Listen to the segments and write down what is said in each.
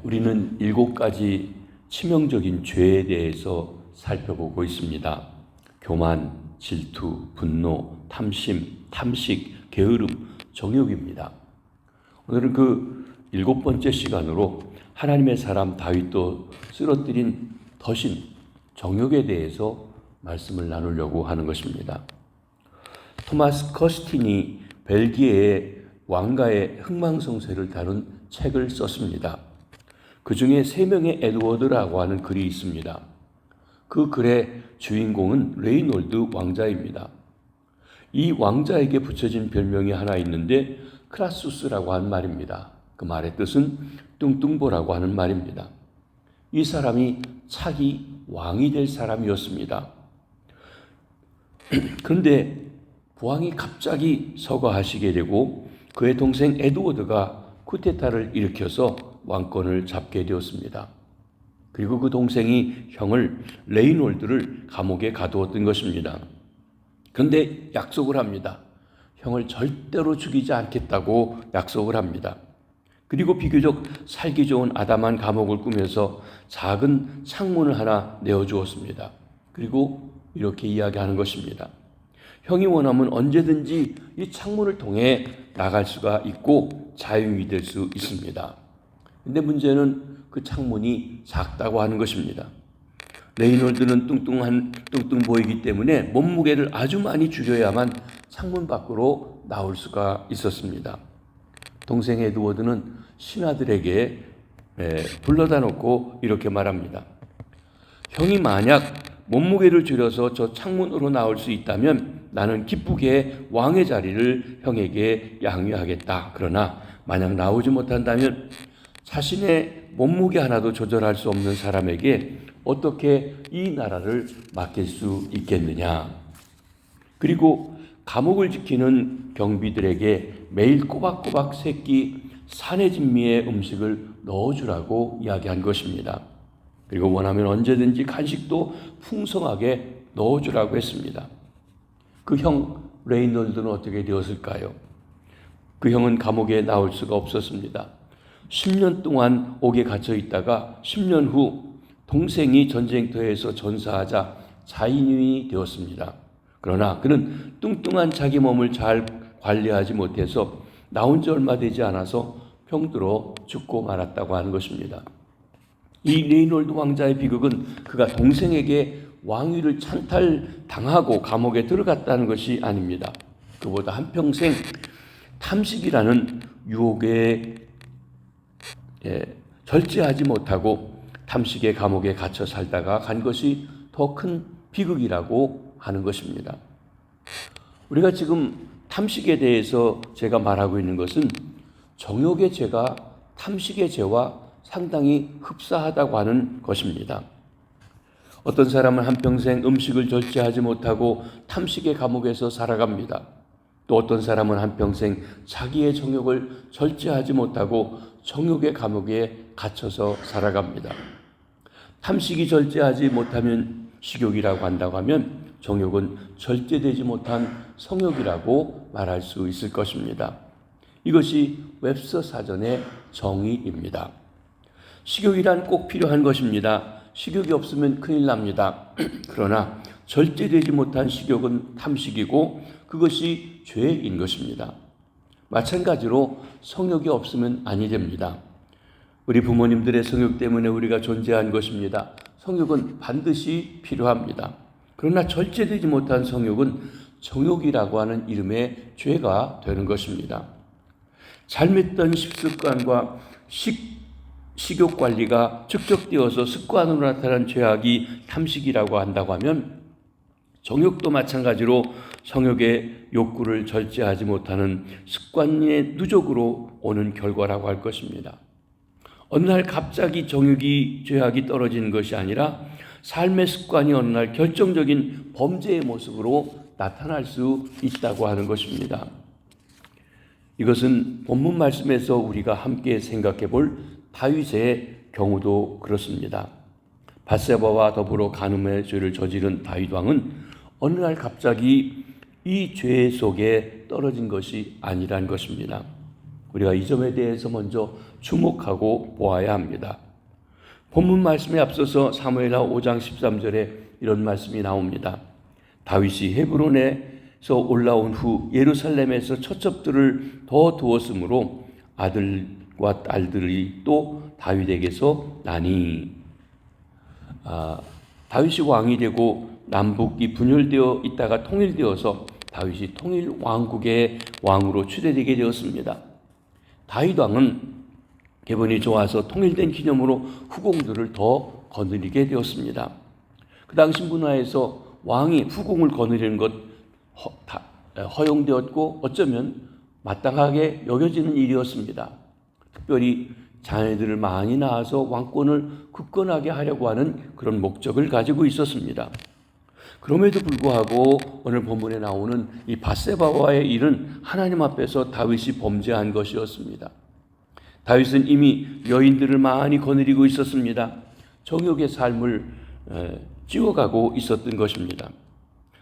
우리는 7가지 치명적인 죄에 대해서 살펴보고 있습니다. 교만, 질투, 분노, 탐심, 탐식, 게으름, 정욕입니다. 오늘은 그 7번째 시간으로 하나님의 사람 다윗도 쓰러뜨린 더신, 정욕에 대해서 말씀을 나누려고 하는 것입니다. 토마스 커스틴이 벨기에의 왕가의 흥망성쇠를 다룬 책을 썼습니다. 그 중에 3명의 에드워드라고 하는 글이 있습니다. 그 글의 주인공은 레이놀드 왕자입니다. 이 왕자에게 붙여진 별명이 하나 있는데 크라수스라고 하는 말입니다. 그 말의 뜻은 뚱뚱보라고 하는 말입니다. 이 사람이 차기 왕이 될 사람이었습니다. 그런데 왕이 갑자기 서거하시게 되고 그의 동생 에드워드가 쿠데타를 일으켜서 왕권을 잡게 되었습니다. 그리고 그 동생이 형을 레이놀드를 감옥에 가두었던 것입니다. 그런데 약속을 합니다. 형을 절대로 죽이지 않겠다고 약속을 합니다. 그리고 비교적 살기 좋은 아담한 감옥을 꾸며서 작은 창문을 하나 내어주었습니다. 그리고 이렇게 이야기하는 것입니다. 형이 원하면 언제든지 이 창문을 통해 나갈 수가 있고 자유인이 될 수 있습니다. 근데 문제는 그 창문이 작다고 하는 것입니다. 레이놀드는 뚱뚱 보이기 때문에 몸무게를 아주 많이 줄여야만 창문 밖으로 나올 수가 있었습니다. 동생 에드워드는 신하들에게 불러다 놓고 이렇게 말합니다. 형이 만약 몸무게를 줄여서 저 창문으로 나올 수 있다면 나는 기쁘게 왕의 자리를 형에게 양위하겠다. 그러나 만약 나오지 못한다면 자신의 몸무게 하나도 조절할 수 없는 사람에게 어떻게 이 나라를 맡길 수 있겠느냐. 그리고 감옥을 지키는 경비들에게 매일 꼬박꼬박 새끼 산의 진미의 음식을 넣어주라고 이야기한 것입니다. 그리고 원하면 언제든지 간식도 풍성하게 넣어주라고 했습니다. 그 형 레이놀드는 어떻게 되었을까요? 그 형은 감옥에 나올 수가 없었습니다. 10년 동안 옥에 갇혀 있다가 10년 후 동생이 전쟁터에서 전사하자 자인이 되었습니다. 그러나 그는 뚱뚱한 자기 몸을 잘 관리하지 못해서 나온 지 얼마 되지 않아서 병들어 죽고 말았다고 하는 것입니다. 이 레이놀드 왕자의 비극은 그가 동생에게 왕위를 찬탈당하고 감옥에 들어갔다는 것이 아닙니다. 그보다 한평생 탐식이라는 유혹에 절제하지 못하고 탐식의 감옥에 갇혀 살다가 간 것이 더 큰 비극이라고 하는 것입니다. 우리가 지금 탐식에 대해서 제가 말하고 있는 것은 정욕의 죄가 탐식의 죄와 상당히 흡사하다고 하는 것입니다. 어떤 사람은 한평생 음식을 절제하지 못하고 탐식의 감옥에서 살아갑니다. 또 어떤 사람은 한평생 자기의 정욕을 절제하지 못하고 정욕의 감옥에 갇혀서 살아갑니다. 탐식이 절제하지 못하면 식욕이라고 한다고 하면 정욕은 절제되지 못한 성욕이라고 말할 수 있을 것입니다. 이것이 웹서 사전의 정의입니다. 식욕이란 꼭 필요한 것입니다. 식욕이 없으면 큰일 납니다. 그러나 절제되지 못한 식욕은 탐식이고 그것이 죄인 것입니다. 마찬가지로 성욕이 없으면 아니 됩니다. 우리 부모님들의 성욕 때문에 우리가 존재한 것입니다. 성욕은 반드시 필요합니다. 그러나 절제되지 못한 성욕은 정욕이라고 하는 이름의 죄가 되는 것입니다. 잘못된 식습관과 식욕 관리가 축적되어서 습관으로 나타난 죄악이 탐식이라고 한다고 하면 정욕도 마찬가지로 성욕의 욕구를 절제하지 못하는 습관의 누적으로 오는 결과라고 할 것입니다. 어느 날 갑자기 정욕이 죄악이 떨어지는 것이 아니라 삶의 습관이 어느 날 결정적인 범죄의 모습으로 나타날 수 있다고 하는 것입니다. 이것은 본문 말씀에서 우리가 함께 생각해 볼 다윗의 경우도 그렇습니다. 밧세바와 더불어 간음의 죄를 저지른 다윗 왕은 어느 날 갑자기 이 죄 속에 떨어진 것이 아니란 것입니다. 우리가 이 점에 대해서 먼저 주목하고 보아야 합니다. 본문 말씀에 앞서서 사무엘하 5장 13절에 이런 말씀이 나옵니다. 다윗이 헤브론에서 올라온 후 예루살렘에서 처첩들을 더 두었으므로 아들과 딸들이 또 다윗에게서 나니. 다윗이 왕이 되고 남북이 분열되어 있다가 통일되어서 다윗이 통일 왕국의 왕으로 추대되게 되었습니다. 다윗 왕은 기분이 좋아서 통일된 기념으로 후궁들을 더 거느리게 되었습니다. 그 당시 문화에서 왕이 후궁을 거느리는 것 허용되었고 어쩌면 마땅하게 여겨지는 일이었습니다. 특별히 자녀들을 많이 낳아서 왕권을 굳건하게 하려고 하는 그런 목적을 가지고 있었습니다. 그럼에도 불구하고 오늘 본문에 나오는 이 밧세바와의 일은 하나님 앞에서 다윗이 범죄한 것이었습니다. 다윗은 이미 여인들을 많이 거느리고 있었습니다. 정욕의 삶을 찌워가고 있었던 것입니다.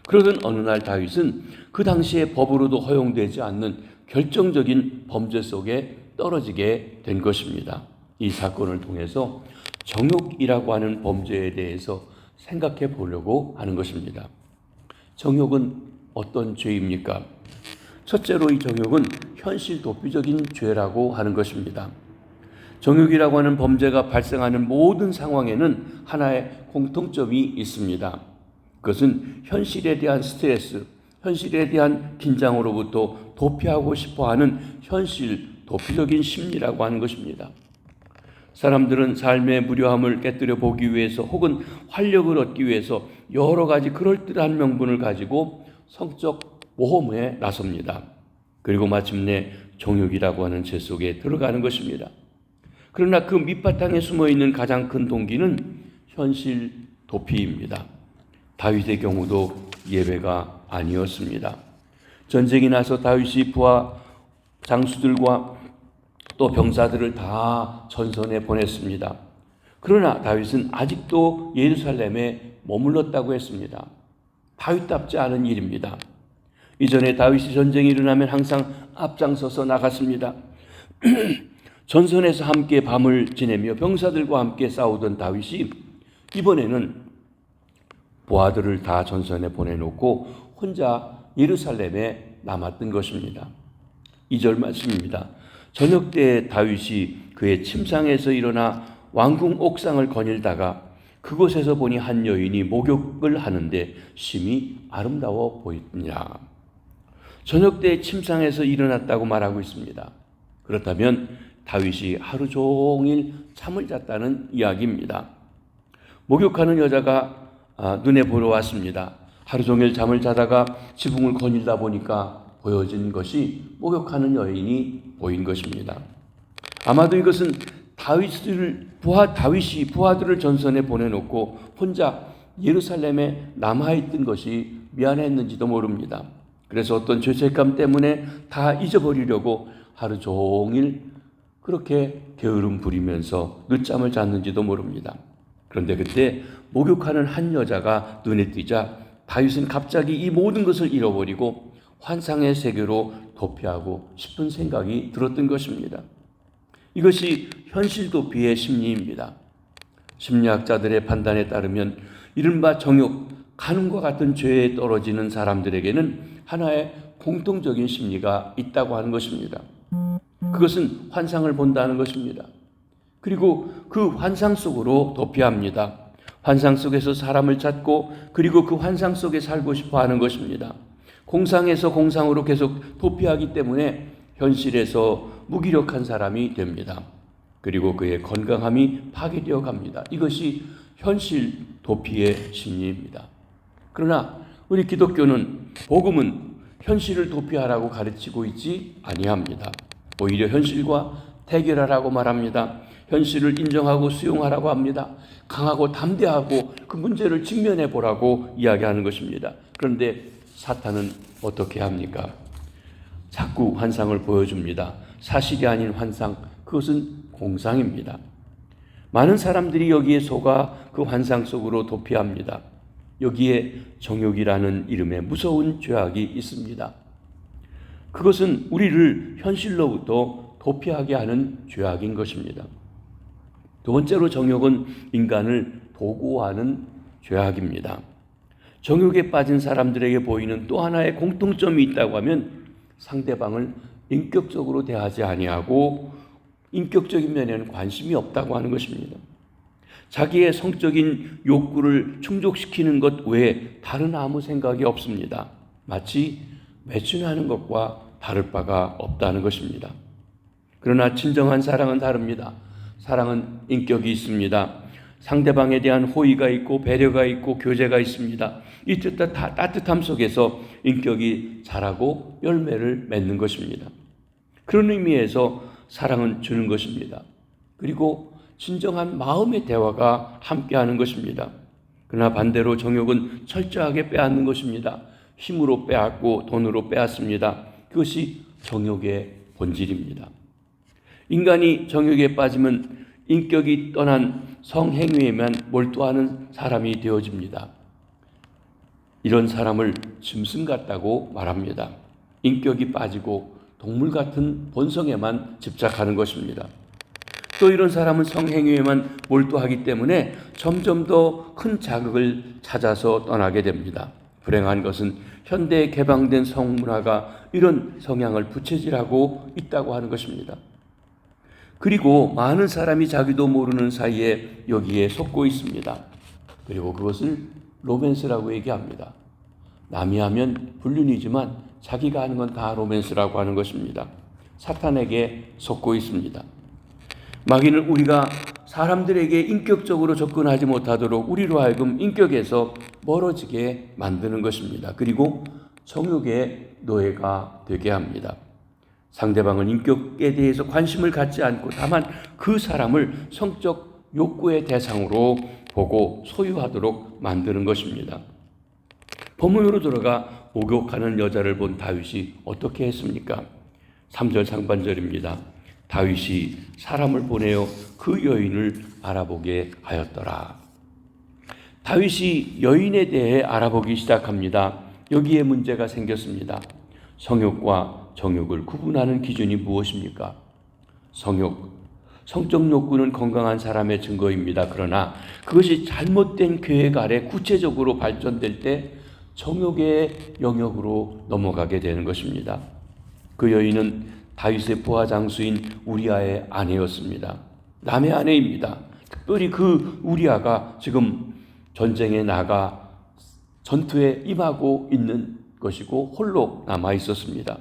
그러던 어느 날 다윗은 그 당시에 법으로도 허용되지 않는 결정적인 범죄 속에 떨어지게 된 것입니다. 이 사건을 통해서 정욕이라고 하는 범죄에 대해서 생각해 보려고 하는 것입니다. 정욕은 어떤 죄입니까? 첫째로 이 정욕은 현실 도피적인 죄라고 하는 것입니다. 정욕이라고 하는 범죄가 발생하는 모든 상황에는 하나의 공통점이 있습니다. 그것은 현실에 대한 스트레스, 현실에 대한 긴장으로부터 도피하고 싶어하는 현실 도피적인 심리라고 하는 것입니다. 사람들은 삶의 무료함을 깨뜨려 보기 위해서 혹은 활력을 얻기 위해서 여러 가지 그럴듯한 명분을 가지고 성적 모험에 나섭니다. 그리고 마침내 정욕이라고 하는 죄 속에 들어가는 것입니다. 그러나 그 밑바탕에 숨어있는 가장 큰 동기는 현실 도피입니다. 다윗의 경우도 예외가 아니었습니다. 전쟁이 나서 다윗이 부하 장수들과 또 병사들을 다 전선에 보냈습니다. 그러나 다윗은 아직도 예루살렘에 머물렀다고 했습니다. 다윗답지 않은 일입니다. 이전에 다윗이 전쟁이 일어나면 항상 앞장서서 나갔습니다. 전선에서 함께 밤을 지내며 병사들과 함께 싸우던 다윗이 이번에는 부하들을 다 전선에 보내놓고 혼자 예루살렘에 남았던 것입니다. 2절 말씀입니다. 저녁 때 다윗이 그의 침상에서 일어나 왕궁 옥상을 거닐다가 그곳에서 보니 한 여인이 목욕을 하는데 심히 아름다워 보이니라. 저녁 때 침상에서 일어났다고 말하고 있습니다. 그렇다면 다윗이 하루 종일 잠을 잤다는 이야기입니다. 목욕하는 여자가 눈에 보러 왔습니다. 하루 종일 잠을 자다가 지붕을 거닐다 보니까 보여진 것이 목욕하는 여인이 보인 것입니다. 아마도 이것은 다윗이 부하들을 전선에 보내놓고 혼자 예루살렘에 남아있던 것이 미안했는지도 모릅니다. 그래서 어떤 죄책감 때문에 다 잊어버리려고 하루 종일 그렇게 게으름 부리면서 늦잠을 잤는지도 모릅니다. 그런데 그때 목욕하는 한 여자가 눈에 띄자 다윗은 갑자기 이 모든 것을 잃어버리고 환상의 세계로 도피하고 싶은 생각이 들었던 것입니다. 이것이 현실 도피의 심리입니다. 심리학자들의 판단에 따르면 이른바 정욕, 간음과 같은 죄에 떨어지는 사람들에게는 하나의 공통적인 심리가 있다고 하는 것입니다. 그것은 환상을 본다는 것입니다. 그리고 그 환상 속으로 도피합니다. 환상 속에서 사람을 찾고 그리고 그 환상 속에 살고 싶어 하는 것입니다. 공상에서 공상으로 계속 도피하기 때문에 현실에서 무기력한 사람이 됩니다. 그리고 그의 건강함이 파괴되어 갑니다. 이것이 현실 도피의 심리입니다. 그러나 우리 기독교는 복음은 현실을 도피하라고 가르치고 있지 아니합니다. 오히려 현실과 대결하라고 말합니다. 현실을 인정하고 수용하라고 합니다. 강하고 담대하고 그 문제를 직면해 보라고 이야기하는 것입니다. 그런데 사탄은 어떻게 합니까? 자꾸 환상을 보여줍니다. 사실이 아닌 환상, 그것은 공상입니다. 많은 사람들이 여기에 속아 그 환상 속으로 도피합니다. 여기에 정욕이라는 이름의 무서운 죄악이 있습니다. 그것은 우리를 현실로부터 도피하게 하는 죄악인 것입니다. 두 번째로 정욕은 인간을 도구화하는 죄악입니다. 정욕에 빠진 사람들에게 보이는 또 하나의 공통점이 있다고 하면 상대방을 인격적으로 대하지 아니하고 인격적인 면에는 관심이 없다고 하는 것입니다. 자기의 성적인 욕구를 충족시키는 것 외에 다른 아무 생각이 없습니다. 마치 매춘하는 것과 다를 바가 없다는 것입니다. 그러나 진정한 사랑은 다릅니다. 사랑은 인격이 있습니다. 상대방에 대한 호의가 있고 배려가 있고 교제가 있습니다. 이 따뜻함 속에서 인격이 자라고 열매를 맺는 것입니다. 그런 의미에서 사랑은 주는 것입니다. 그리고 진정한 마음의 대화가 함께하는 것입니다. 그러나 반대로 정욕은 철저하게 빼앗는 것입니다. 힘으로 빼앗고 돈으로 빼앗습니다. 그것이 정욕의 본질입니다. 인간이 정욕에 빠지면 인격이 떠난 성행위에만 몰두하는 사람이 되어집니다. 이런 사람을 짐승 같다고 말합니다. 인격이 빠지고 동물 같은 본성에만 집착하는 것입니다. 또 이런 사람은 성행위에만 몰두하기 때문에 점점 더 큰 자극을 찾아서 떠나게 됩니다. 불행한 것은 현대에 개방된 성문화가 이런 성향을 부채질하고 있다고 하는 것입니다. 그리고 많은 사람이 자기도 모르는 사이에 여기에 속고 있습니다. 그리고 그것을 로맨스라고 얘기합니다. 남이 하면 불륜이지만 자기가 하는 건 다 로맨스라고 하는 것입니다. 사탄에게 속고 있습니다. 마귀는 우리가 사람들에게 인격적으로 접근하지 못하도록 우리로 하여금 인격에서 멀어지게 만드는 것입니다. 그리고 정욕의 노예가 되게 합니다. 상대방은 인격에 대해서 관심을 갖지 않고 다만 그 사람을 성적 욕구의 대상으로 보고 소유하도록 만드는 것입니다. 본문으로 들어가 목욕하는 여자를 본 다윗이 어떻게 했습니까? 3절 상반절입니다. 다윗이 사람을 보내어 그 여인을 알아보게 하였더라. 다윗이 여인에 대해 알아보기 시작합니다. 여기에 문제가 생겼습니다. 성욕과 정욕을 구분하는 기준이 무엇입니까? 성적 욕구는 건강한 사람의 증거입니다. 그러나 그것이 잘못된 계획 아래 구체적으로 발전될 때 정욕의 영역으로 넘어가게 되는 것입니다. 그 여인은 다윗의 부하 장수인 우리아의 아내였습니다. 남의 아내입니다. 특별히 그 우리아가 지금 전쟁에 나가 전투에 임하고 있는 것이고 홀로 남아 있었습니다.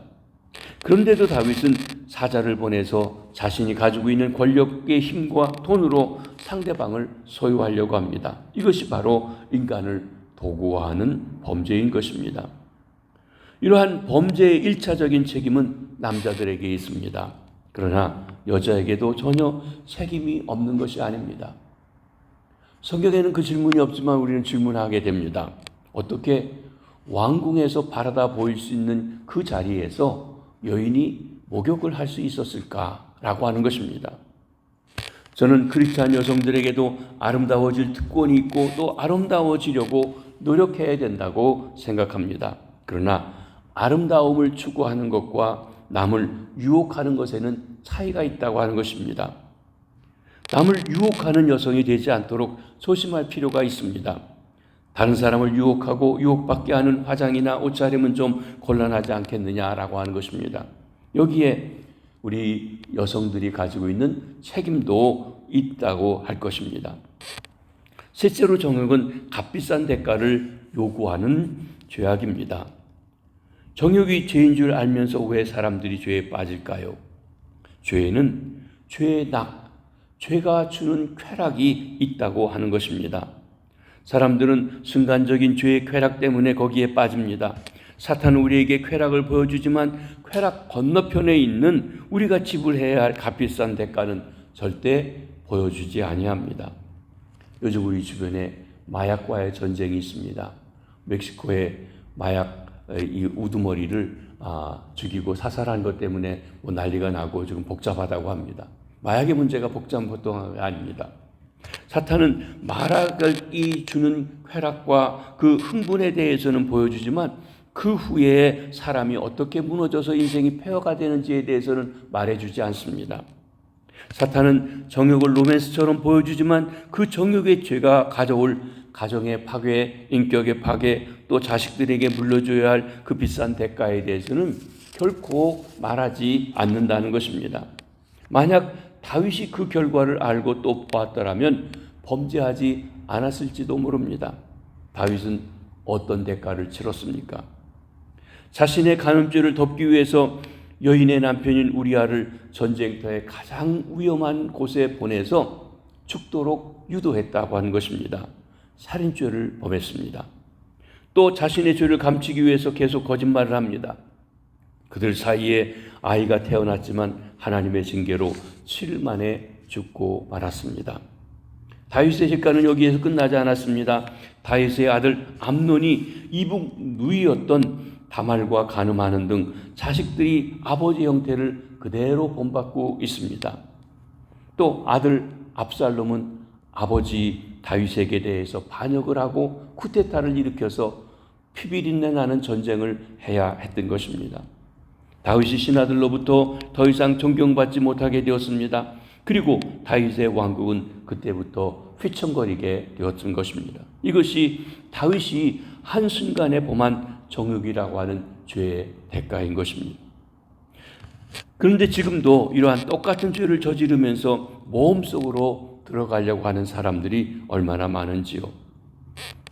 그런데도 다윗은 사자를 보내서 자신이 가지고 있는 권력의 힘과 돈으로 상대방을 소유하려고 합니다. 이것이 바로 인간을 도구화하는 범죄인 것입니다. 이러한 범죄의 1차적인 책임은 남자들에게 있습니다. 그러나 여자에게도 전혀 책임이 없는 것이 아닙니다. 성경에는 그 질문이 없지만 우리는 질문하게 됩니다. 어떻게 왕궁에서 바라다 보일 수 있는 그 자리에서 여인이 목욕을 할 수 있었을까라고 하는 것입니다. 저는 크리스찬 여성들에게도 아름다워질 특권이 있고 또 아름다워지려고 노력해야 된다고 생각합니다. 그러나 아름다움을 추구하는 것과 남을 유혹하는 것에는 차이가 있다고 하는 것입니다. 남을 유혹하는 여성이 되지 않도록 조심할 필요가 있습니다. 다른 사람을 유혹하고 유혹받게 하는 화장이나 옷차림은 좀 곤란하지 않겠느냐라고 하는 것입니다. 여기에 우리 여성들이 가지고 있는 책임도 있다고 할 것입니다. 셋째로 정욕은 값비싼 대가를 요구하는 죄악입니다. 정욕이 죄인 줄 알면서 왜 사람들이 죄에 빠질까요? 죄에는 죄가 주는 쾌락이 있다고 하는 것입니다. 사람들은 순간적인 죄의 쾌락 때문에 거기에 빠집니다. 사탄은 우리에게 쾌락을 보여주지만 쾌락 건너편에 있는 우리가 지불해야 할 값비싼 대가는 절대 보여주지 아니합니다. 요즘 우리 주변에 마약과의 전쟁이 있습니다. 멕시코의 마약 이 우두머리를 죽이고 사살한 것 때문에 난리가 나고 지금 복잡하다고 합니다. 마약의 문제가 복잡한 보통이 아닙니다. 사탄은 마약이 주는 쾌락과 그 흥분에 대해서는 보여주지만 그 후에 사람이 어떻게 무너져서 인생이 폐허가 되는지에 대해서는 말해주지 않습니다. 사탄은 정욕을 로맨스처럼 보여주지만 그 정욕의 죄가 가져올 가정의 파괴, 인격의 파괴, 또 자식들에게 물려줘야 할 그 비싼 대가에 대해서는 결코 말하지 않는다는 것입니다. 만약 다윗이 그 결과를 알고 또 보았더라면 범죄하지 않았을지도 모릅니다. 다윗은 어떤 대가를 치렀습니까? 자신의 간음죄를 덮기 위해서 여인의 남편인 우리아를 전쟁터의 가장 위험한 곳에 보내서 죽도록 유도했다고 하는 것입니다. 살인죄를 범했습니다. 또 자신의 죄를 감추기 위해서 계속 거짓말을 합니다. 그들 사이에 아이가 태어났지만 하나님의 징계로 7일 만에 죽고 말았습니다. 다윗의 실과는 여기에서 끝나지 않았습니다. 다윗의 아들 암논이 이북 누이였던 다말과 간음하는 등 자식들이 아버지 형태를 그대로 본받고 있습니다. 또 아들 압살롬은 아버지 다윗에게 대해서 반역을 하고 쿠데타를 일으켜서 피비린내 나는 전쟁을 해야 했던 것입니다. 다윗이 신하들로부터 더 이상 존경받지 못하게 되었습니다. 그리고 다윗의 왕국은 그때부터 휘청거리게 되었던 것입니다. 이것이 다윗이 한순간에 범한 정욕이라고 하는 죄의 대가인 것입니다. 그런데 지금도 이러한 똑같은 죄를 저지르면서 모험 속으로 들어가려고 하는 사람들이 얼마나 많은지요.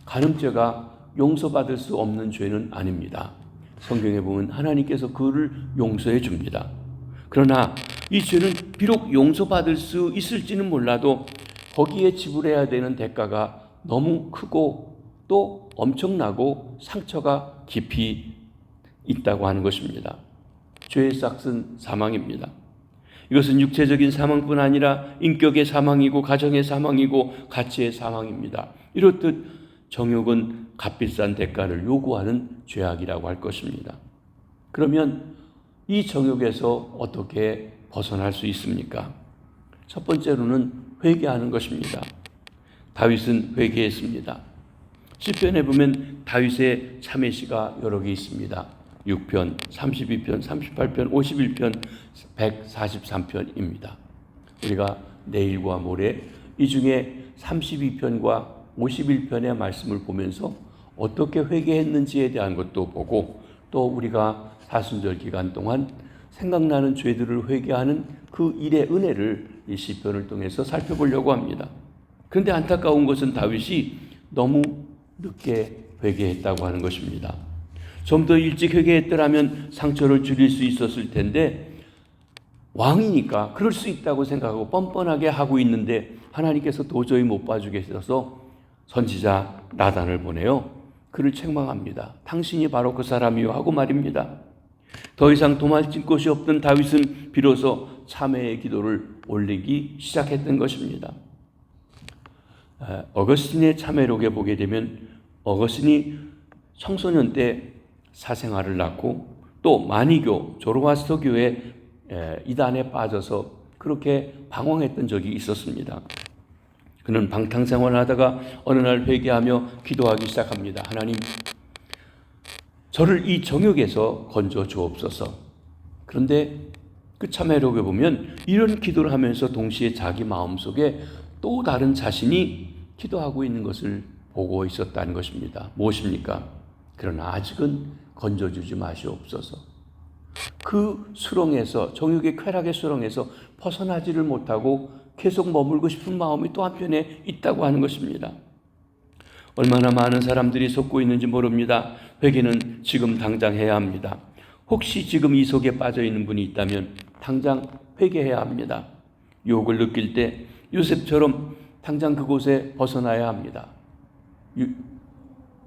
간음죄가 용서받을 수 없는 죄는 아닙니다. 성경에 보면 하나님께서 그를 용서해 줍니다. 그러나 이 죄는 비록 용서받을 수 있을지는 몰라도 거기에 지불해야 되는 대가가 너무 크고 또 엄청나고 상처가 깊이 있다고 하는 것입니다. 죄의 싹은 사망입니다. 이것은 육체적인 사망뿐 아니라 인격의 사망이고 가정의 사망이고 가치의 사망입니다. 이렇듯 정욕은 값비싼 대가를 요구하는 죄악이라고 할 것입니다. 그러면 이 정욕에서 어떻게 벗어날 수 있습니까? 첫 번째로는 회개하는 것입니다. 다윗은 회개했습니다. 시편에 보면 다윗의 참회시가 여러 개 있습니다. 6편, 32편, 38편, 51편, 143편입니다. 우리가 내일과 모레 이 중에 32편과 51편의 말씀을 보면서 어떻게 회개했는지에 대한 것도 보고 또 우리가 사순절 기간 동안 생각나는 죄들을 회개하는 그 일의 은혜를 이 시편을 통해서 살펴보려고 합니다. 그런데 안타까운 것은 다윗이 너무 늦게 회개했다고 하는 것입니다. 좀 더 일찍 회개했더라면 상처를 줄일 수 있었을 텐데 왕이니까 그럴 수 있다고 생각하고 뻔뻔하게 하고 있는데 하나님께서 도저히 못 봐주겠어서 선지자 나단을 보내요. 그를 책망합니다. 당신이 바로 그 사람이요 하고 말입니다. 더 이상 도망칠 곳이 없던 다윗은 비로소 참회의 기도를 올리기 시작했던 것입니다. 어거스틴의 참회록에 보게 되면 어거스틴이 청소년 때 사생활을 낳고 또 마니교 조로아스터교의 이단에 빠져서 그렇게 방황했던 적이 있었습니다. 그는 방탕생활을 하다가 어느 날 회개하며 기도하기 시작합니다. 하나님, 저를 이 정욕에서 건져 주옵소서. 그런데 그 참회록에 보면 이런 기도를 하면서 동시에 자기 마음속에 또 다른 자신이 기도하고 있는 것을 보고 있었다는 것입니다. 무엇입니까? 그러나 아직은 건져주지 마시옵소서. 그 수렁에서, 정욕의 쾌락의 수렁에서 벗어나지를 못하고 계속 머물고 싶은 마음이 또 한편에 있다고 하는 것입니다. 얼마나 많은 사람들이 속고 있는지 모릅니다. 회개는 지금 당장 해야 합니다. 혹시 지금 이 속에 빠져 있는 분이 있다면 당장 회개해야 합니다. 유혹을 느낄 때 요셉처럼 당장 그곳에 벗어나야 합니다.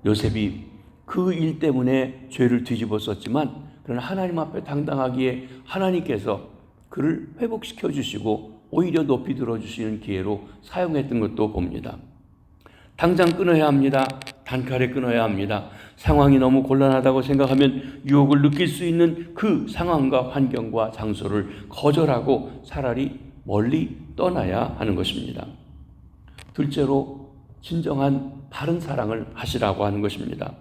요셉이 그 일 때문에 죄를 뒤집어 썼지만 그러나 하나님 앞에 당당하기에 하나님께서 그를 회복시켜 주시고 오히려 높이 들어주시는 기회로 사용했던 것도 봅니다. 당장 끊어야 합니다. 단칼에 끊어야 합니다. 상황이 너무 곤란하다고 생각하면 유혹을 느낄 수 있는 그 상황과 환경과 장소를 거절하고 차라리 멀리 떠나야 하는 것입니다. 둘째로 진정한 바른 사랑을 하시라고 하는 것입니다.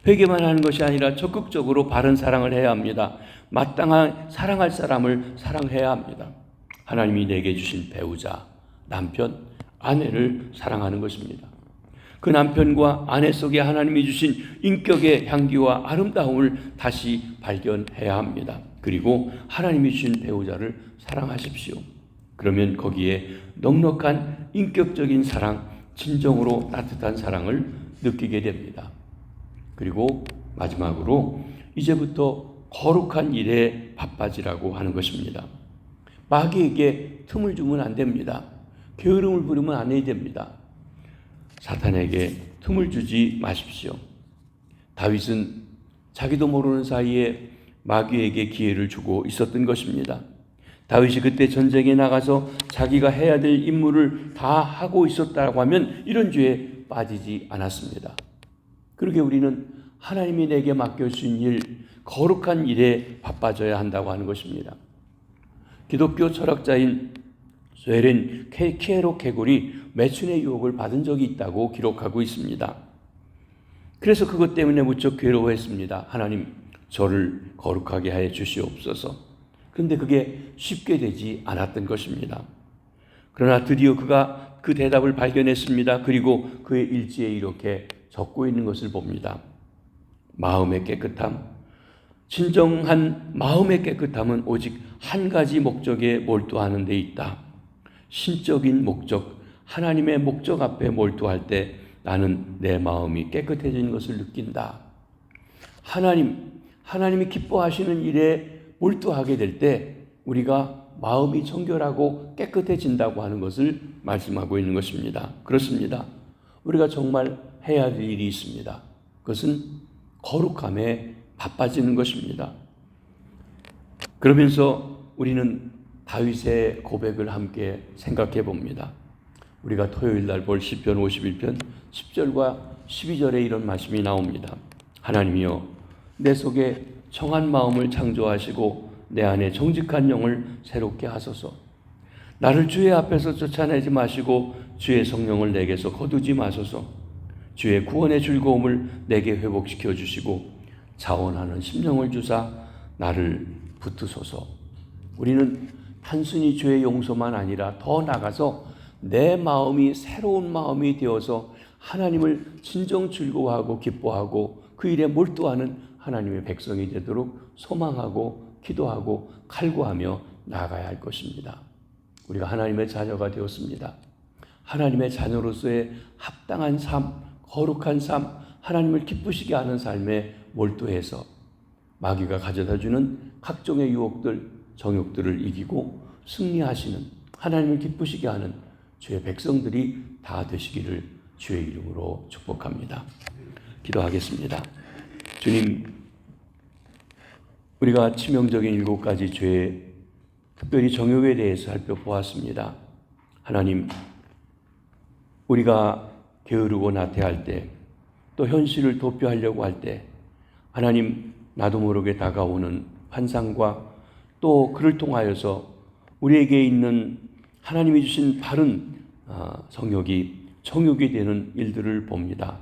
회개만 하는 것이 아니라 적극적으로 바른 사랑을 해야 합니다. 마땅한 사랑할 사람을 사랑해야 합니다. 하나님이 내게 주신 배우자, 남편, 아내를 사랑하는 것입니다. 그 남편과 아내 속에 하나님이 주신 인격의 향기와 아름다움을 다시 발견해야 합니다. 그리고 하나님이 주신 배우자를 사랑하십시오. 그러면 거기에 넉넉한 인격적인 사랑, 진정으로 따뜻한 사랑을 느끼게 됩니다. 그리고 마지막으로 이제부터 거룩한 일에 바빠지라고 하는 것입니다. 마귀에게 틈을 주면 안 됩니다. 게으름을 부리면 안 해야 됩니다. 사탄에게 틈을 주지 마십시오. 다윗은 자기도 모르는 사이에 마귀에게 기회를 주고 있었던 것입니다. 다윗이 그때 전쟁에 나가서 자기가 해야 될 임무를 다 하고 있었다고 하면 이런 죄에 빠지지 않았습니다. 그러게 우리는 하나님이 내게 맡겨주신 일, 거룩한 일에 바빠져야 한다고 하는 것입니다. 기독교 철학자인 소렌 키에로케골이 매춘의 유혹을 받은 적이 있다고 기록하고 있습니다. 그래서 그것 때문에 무척 괴로워했습니다. 하나님, 저를 거룩하게 해 주시옵소서. 그런데 그게 쉽게 되지 않았던 것입니다. 그러나 드디어 그가 그 대답을 발견했습니다. 그리고 그의 일지에 이렇게 적고 있는 것을 봅니다. 마음의 깨끗함, 진정한 마음의 깨끗함은 오직 한 가지 목적에 몰두하는 데 있다. 신적인 목적, 하나님의 목적 앞에 몰두할 때 나는 내 마음이 깨끗해지는 것을 느낀다. 하나님이 기뻐하시는 일에 몰두하게 될 때 우리가 마음이 정결하고 깨끗해진다고 하는 것을 말씀하고 있는 것입니다. 그렇습니다. 우리가 정말 해야 될 일이 있습니다. 그것은 거룩함에 바빠지는 것입니다. 그러면서 우리는 다윗의 고백을 함께 생각해 봅니다. 우리가 토요일 날 볼 시편 51편 10절과 12절에 이런 말씀이 나옵니다. 하나님이여, 내 속에 청한 마음을 창조하시고 내 안에 정직한 영을 새롭게 하소서. 나를 주의 앞에서 쫓아내지 마시고 주의 성령을 내게서 거두지 마소서. 주의 구원의 즐거움을 내게 회복시켜 주시고 자원하는 심령을 주사 나를 붙드소서. 우리는 단순히 죄의 용서만 아니라 더 나아가서 내 마음이 새로운 마음이 되어서 하나님을 진정 즐거워하고 기뻐하고 그 일에 몰두하는 하나님의 백성이 되도록 소망하고 기도하고 칼구하며 나아가야 할 것입니다. 우리가 하나님의 자녀가 되었습니다. 하나님의 자녀로서의 합당한 삶, 거룩한 삶, 하나님을 기쁘시게 하는 삶에 몰두해서 마귀가 가져다주는 각종의 유혹들, 정욕들을 이기고 승리하시는 하나님을 기쁘시게 하는 주의 백성들이 다 되시기를 주의 이름으로 축복합니다. 기도하겠습니다. 주님, 우리가 치명적인 7가지 죄, 특별히 정욕에 대해서 살펴보았습니다. 하나님, 우리가 게으르고 나태할 때, 또 현실을 도피하려고 할 때, 하나님, 나도 모르게 다가오는 환상과 또 그를 통하여서 우리에게 있는 하나님이 주신 바른 정욕이 되는 일들을 봅니다.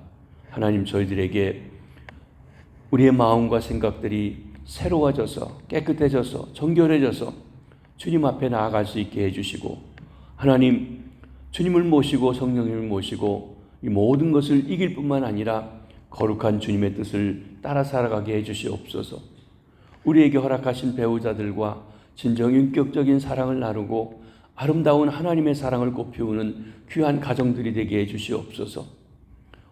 하나님, 저희들에게 우리의 마음과 생각들이 새로워져서 깨끗해져서 정결해져서 주님 앞에 나아갈 수 있게 해주시고, 하나님, 주님을 모시고 성령님을 모시고 이 모든 것을 이길 뿐만 아니라 거룩한 주님의 뜻을 따라 살아가게 해주시옵소서. 우리에게 허락하신 배우자들과 진정 인격적인 사랑을 나누고 아름다운 하나님의 사랑을 꽃피우는 귀한 가정들이 되게 해주시옵소서.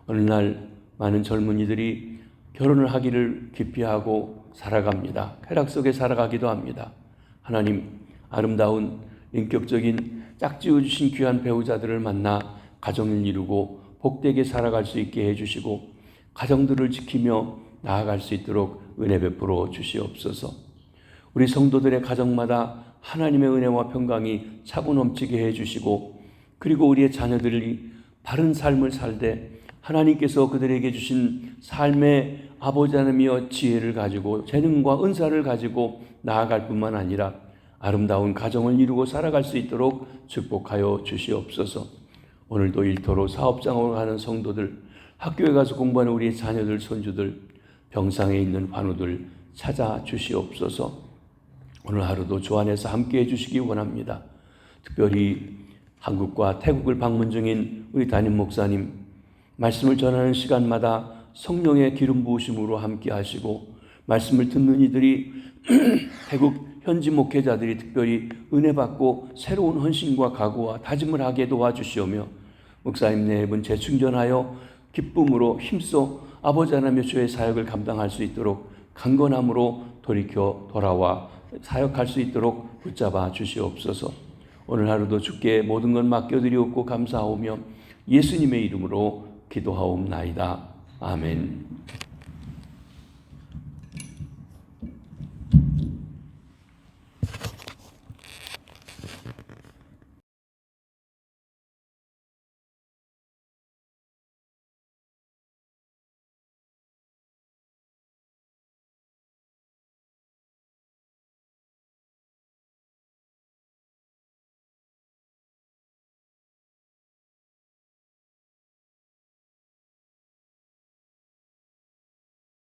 어느 날 많은 젊은이들이 결혼을 하기를 기피하고 살아갑니다. 쾌락 속에 살아가기도 합니다. 하나님, 아름다운 인격적인 짝지어 주신 귀한 배우자들을 만나 가정을 이루고 복되게 살아갈 수 있게 해주시고 가정들을 지키며 나아갈 수 있도록 은혜 베풀어 주시옵소서. 우리 성도들의 가정마다 하나님의 은혜와 평강이 차고 넘치게 해주시고, 그리고 우리의 자녀들이 바른 삶을 살되 하나님께서 그들에게 주신 삶의 아버지 하나님이여 지혜를 가지고 재능과 은사를 가지고 나아갈 뿐만 아니라 아름다운 가정을 이루고 살아갈 수 있도록 축복하여 주시옵소서. 오늘도 일터로 사업장으로 가는 성도들, 학교에 가서 공부하는 우리의 자녀들, 손주들, 병상에 있는 환우들 찾아 주시옵소서. 오늘 하루도 주 안에서 함께해 주시기 원합니다. 특별히 한국과 태국을 방문 중인 우리 담임 목사님, 말씀을 전하는 시간마다 성령의 기름 부으심으로 함께 하시고, 말씀을 듣는 이들이 태국 현지 목회자들이 특별히 은혜 받고 새로운 헌신과 각오와 다짐을 하게 도와주시오며, 목사님 네 분 재충전하여 기쁨으로 힘써 아버지 하나님의 주의 사역을 감당할 수 있도록 강건함으로 돌이켜 돌아와 사역할 수 있도록 붙잡아 주시옵소서. 오늘 하루도 주께 모든 것 맡겨드리옵고 감사하오며 예수님의 이름으로 기도하옵나이다. 아멘.